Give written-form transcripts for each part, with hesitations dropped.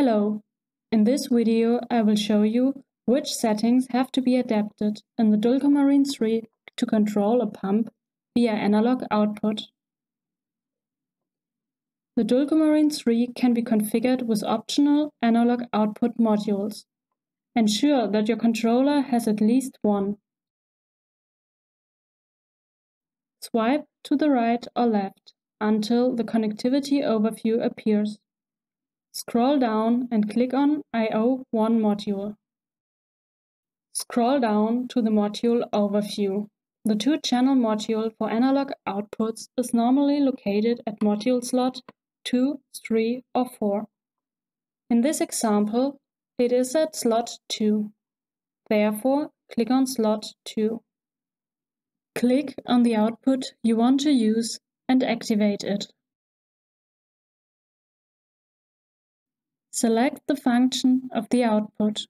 Hello! In this video I will show you which settings have to be adapted in the DULCOMARIN 3 to control a pump via analog output. The DULCOMARIN 3 can be configured with optional analog output modules. Ensure that your controller has at least one. Swipe to the right or left until the connectivity overview appears. Scroll down and click on I/O1 module. Scroll down to the module overview. The 2-channel module for analog outputs is normally located at module slot 2, 3 or 4. In this example, it is at slot 2. Therefore, click on slot 2. Click on the output you want to use and activate it. Select the function of the output.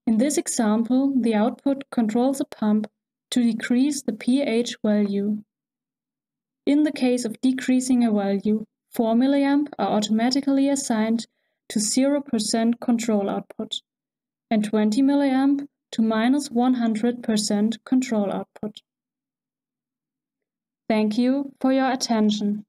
In this example, the output controls a pump to decrease the pH value. In the case of decreasing a value, 4 mA are automatically assigned to 0% control output and 20 mA to -100% control output. Thank you for your attention.